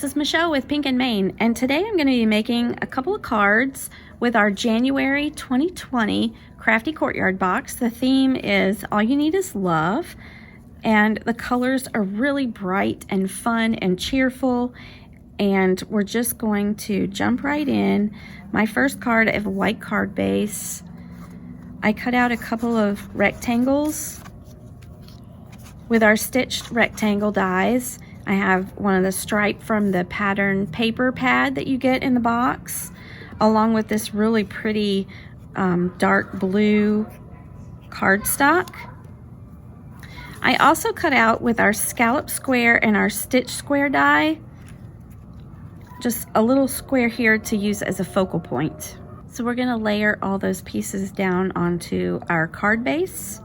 this is Michelle with Pink and Maine, and today I'm going to be making a couple of cards with our January 2020 Crafty Courtyard box. The theme is All You Need Is Love, and the colors are really bright and fun and cheerful, and we're just going to jump right in. My first card, I have a white card base. I cut out a couple of rectangles with our stitched rectangle dies. I have one of the stripe from the pattern paper pad that you get in the box, along with this really pretty dark blue cardstock. I also cut out with our scallop square and our stitch square die, just a little square here to use as a focal point. So we're gonna layer all those pieces down onto our card base.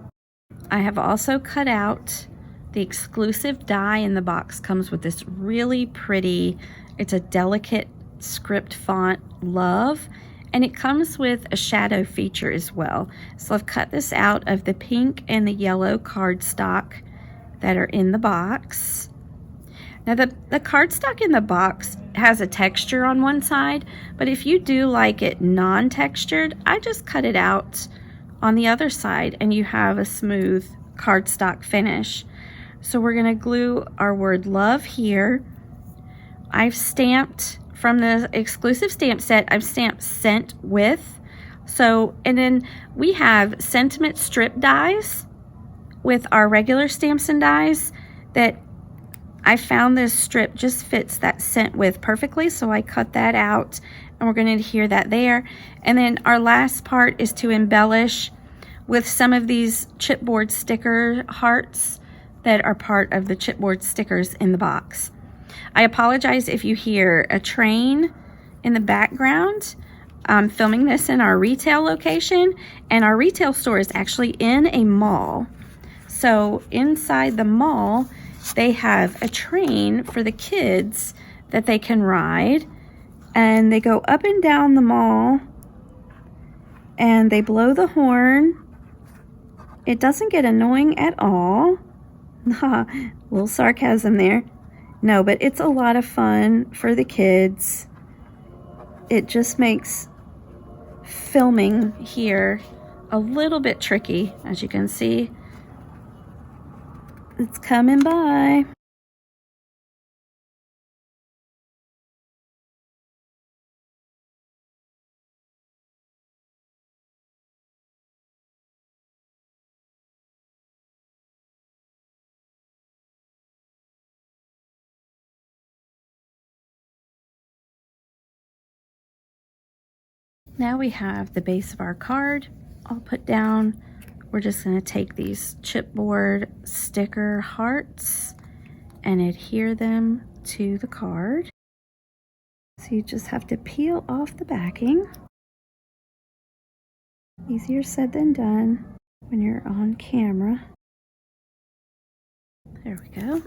I have also cut out the exclusive die in the box. Comes with this really pretty, it's a delicate script font, Love, and it comes with a shadow feature as well. So I've cut this out of the pink and the yellow cardstock that are in the box. Now the cardstock in the box has a texture on one side, but if you do like it non-textured, I just cut it out on the other side and you have a smooth cardstock finish. So we're gonna glue our word love here. I've stamped from the exclusive stamp set, I've stamped Sent With. So, and then we have sentiment strip dies with our regular stamps and dies that I found this strip just fits that Sent With perfectly. So I cut that out and we're gonna adhere that there. And then our last part is to embellish with some of these chipboard sticker hearts that are part of the chipboard stickers in the box. I apologize if you hear a train in the background. I'm filming this in our retail location, and our retail store is actually in a mall. So inside the mall, they have a train for the kids that they can ride, and they go up and down the mall, and they blow the horn. It doesn't get annoying at all. A little sarcasm there. No, but it's a lot of fun for the kids. It just makes filming here a little bit tricky, as you can see. It's coming by. Now we have the base of our card all put down. We're just going to take these chipboard sticker hearts and adhere them to the card. So you just have to peel off the backing. Easier said than done when you're on camera. There we go.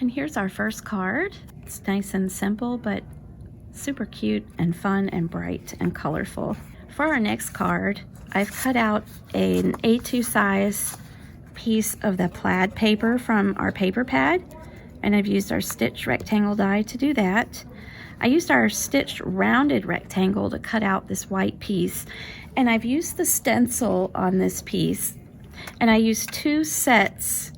And here's our first card. It's nice and simple, but super cute and fun and bright and colorful. For our next card, I've cut out an A2 size piece of the plaid paper from our paper pad, and I've used our stitched rectangle die to do that. I used our stitched rounded rectangle to cut out this white piece, and I've used the stencil on this piece, and I used 2 sets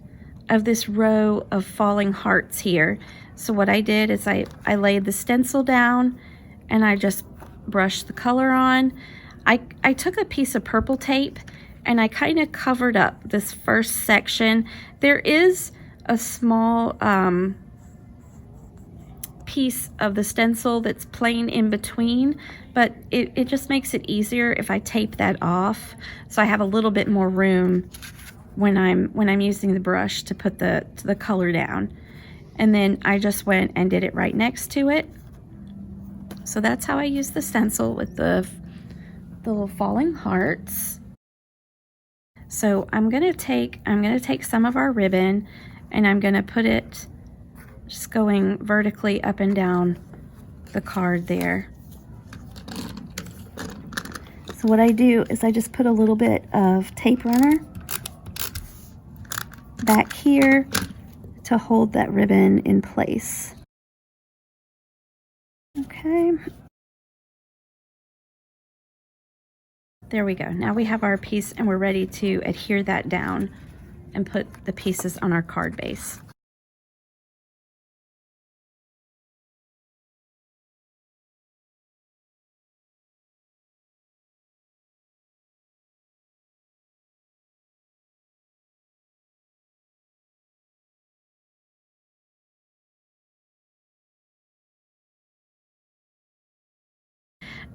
of this row of falling hearts here. So what I did is I laid the stencil down and I just brushed the color on. I took a piece of purple tape and I kind of covered up this first section. There is a small piece of the stencil that's plain in between, but it just makes it easier if I tape that off, so I have a little bit more room when I'm using the brush to put the color down. And then I just went and did it right next to it. So that's how I use the stencil with the little falling hearts. So I'm gonna take some of our ribbon and I'm gonna put it just going vertically up and down the card there. So what I do is I just put a little bit of tape runner back here to hold that ribbon in place. Okay. There we go. Now we have our piece and we're ready to adhere that down and put the pieces on our card base.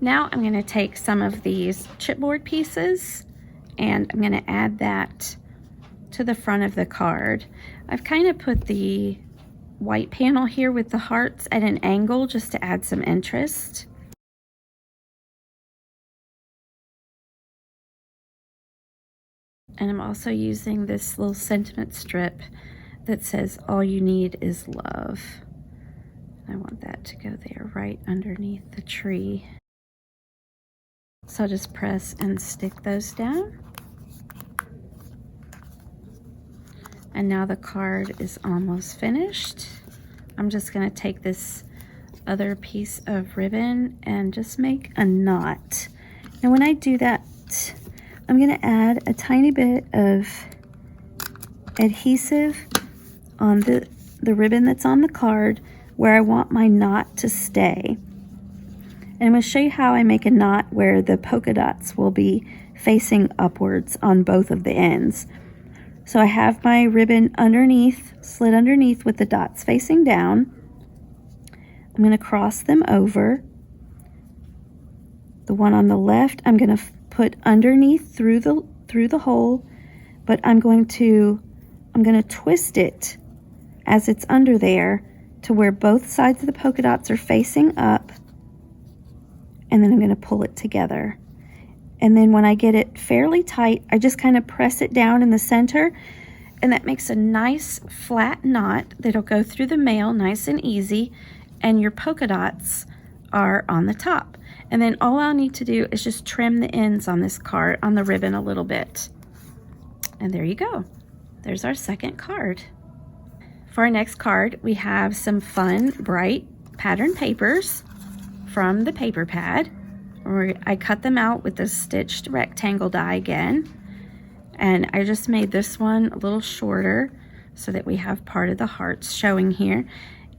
Now I'm going to take some of these chipboard pieces and I'm going to add that to the front of the card. I've kind of put the white panel here with the hearts at an angle just to add some interest. And I'm also using this little sentiment strip that says, "All you need is love." I want that to go there right underneath the tree. So I'll just press and stick those down. And now the card is almost finished. I'm just going to take this other piece of ribbon and just make a knot. And when I do that, I'm going to add a tiny bit of adhesive on the ribbon that's on the card where I want my knot to stay. And I'm going to show you how I make a knot where the polka dots will be facing upwards on both of the ends. So I have my ribbon underneath, slid underneath with the dots facing down. I'm going to cross them over. The one on the left I'm going to put underneath through the hole, but I'm going to twist it as it's under there to where both sides of the polka dots are facing up, and then I'm going to pull it together. And then when I get it fairly tight, I just kind of press it down in the center, and that makes a nice flat knot that'll go through the mail nice and easy, and your polka dots are on the top. And then all I'll need to do is just trim the ends on this card, on the ribbon a little bit. And there you go. There's our second card. For our next card, we have some fun, bright pattern papers from the paper pad. I cut them out with the stitched rectangle die again. And I just made this one a little shorter so that we have part of the hearts showing here.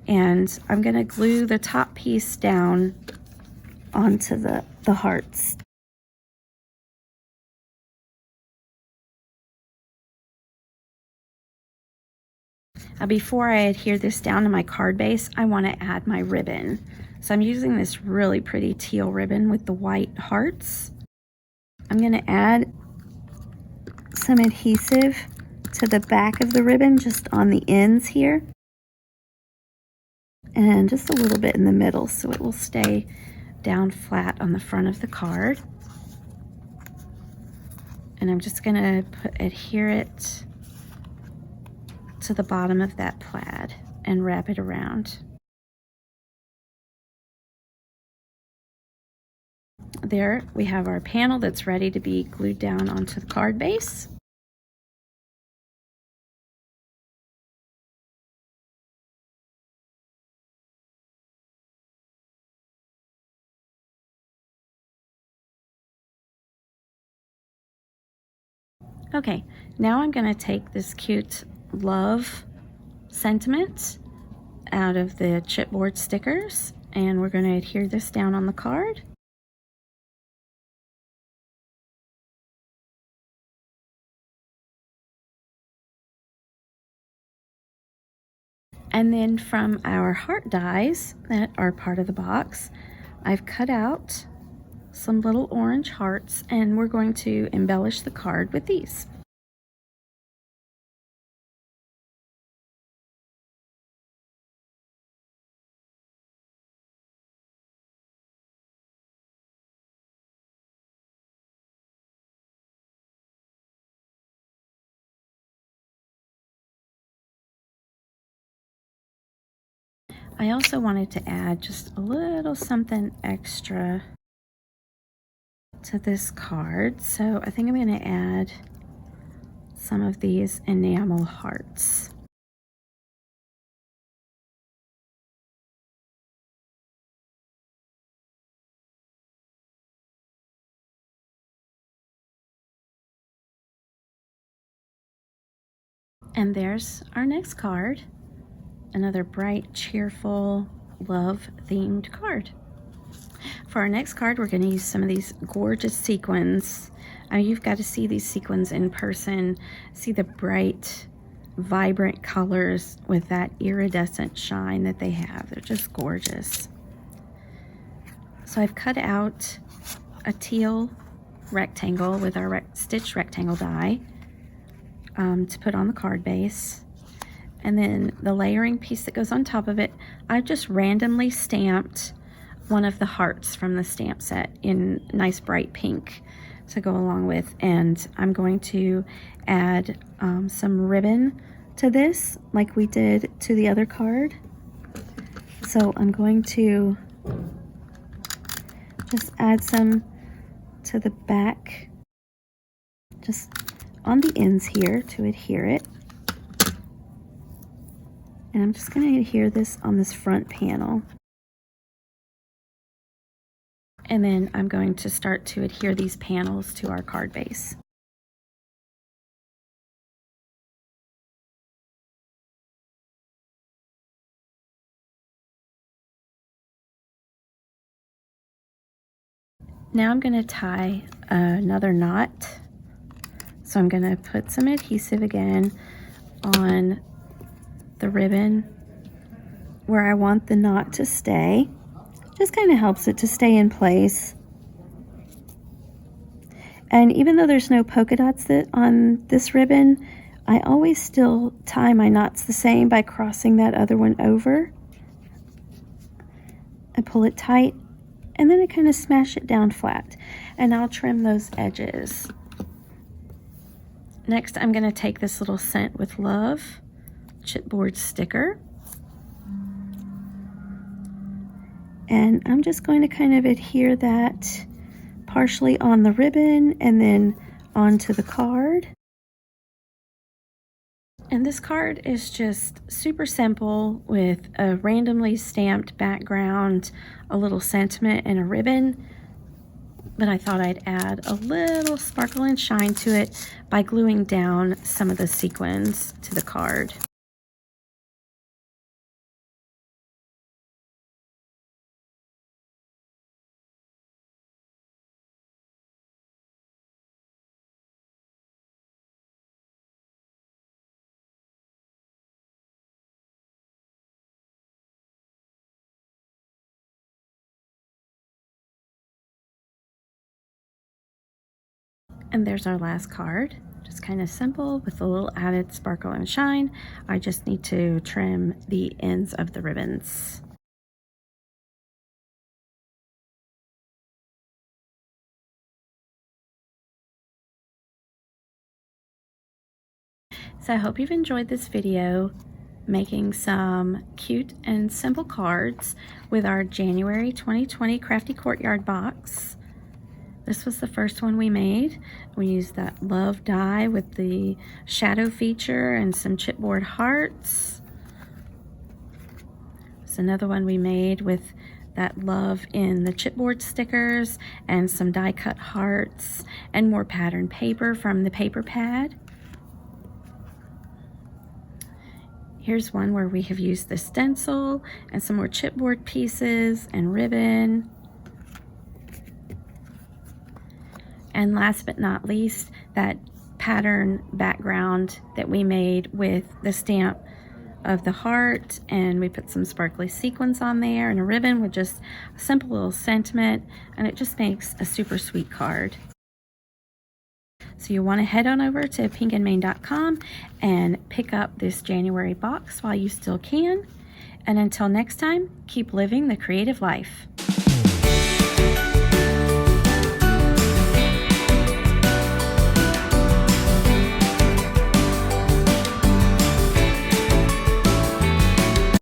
And I'm going to glue the top piece down onto the hearts. Before I adhere this down to my card base, I want to add my ribbon. So I'm using this really pretty teal ribbon with the white hearts. I'm going to add some adhesive to the back of the ribbon, just on the ends here. And just a little bit in the middle so it will stay down flat on the front of the card. And I'm just going to adhere it to the bottom of that plaid and wrap it around. There we have our panel that's ready to be glued down onto the card base. Okay, now I'm going to take this cute love sentiment out of the chipboard stickers, and we're going to adhere this down on the card. And then from our heart dies that are part of the box, I've cut out some little orange hearts, and we're going to embellish the card with these. I also wanted to add just a little something extra to this card, so I think I'm going to add some of these enamel hearts. And there's our next card, another bright, cheerful, love-themed card. For our next card, we're going to use some of these gorgeous sequins. You've got to see these sequins in person, see the bright, vibrant colors with that iridescent shine that they have. They're just gorgeous. So I've cut out a teal rectangle with our stitched rectangle die to put on the card base. And then the layering piece that goes on top of it, I've just randomly stamped one of the hearts from the stamp set in nice bright pink to go along with. And I'm going to add some ribbon to this like we did to the other card. So I'm going to just add some to the back, just on the ends here to adhere it. And I'm just going to adhere this on this front panel. And then I'm going to start to adhere these panels to our card base. Now I'm going to tie another knot. So I'm going to put some adhesive again on the ribbon where I want the knot to stay. Just kind of helps it to stay in place. And even though there's no polka dots on this ribbon, I always still tie my knots the same by crossing that other one over. I pull it tight, and then I kind of smash it down flat, and I'll trim those edges. Next, I'm going to take this little Scent with Love chipboard sticker, and I'm just going to kind of adhere that partially on the ribbon and then onto the card. And this card is just super simple with a randomly stamped background, a little sentiment, and a ribbon. But I thought I'd add a little sparkle and shine to it by gluing down some of the sequins to the card. And there's our last card. Just kind of simple with a little added sparkle and shine. I just need to trim the ends of the ribbons. So I hope you've enjoyed this video making some cute and simple cards with our January 2020 Crafty Courtyard box. This was the first one we made. We used that love die with the shadow feature and some chipboard hearts. There's another one we made with that love in the chipboard stickers and some die cut hearts and more pattern paper from the paper pad. Here's one where we have used the stencil and some more chipboard pieces and ribbon. And last but not least, that pattern background that we made with the stamp of the heart, and we put some sparkly sequins on there and a ribbon with just a simple little sentiment, and it just makes a super sweet card. So you want to head on over to pinkandmain.com and pick up this January box while you still can. And until next time, keep living the creative life.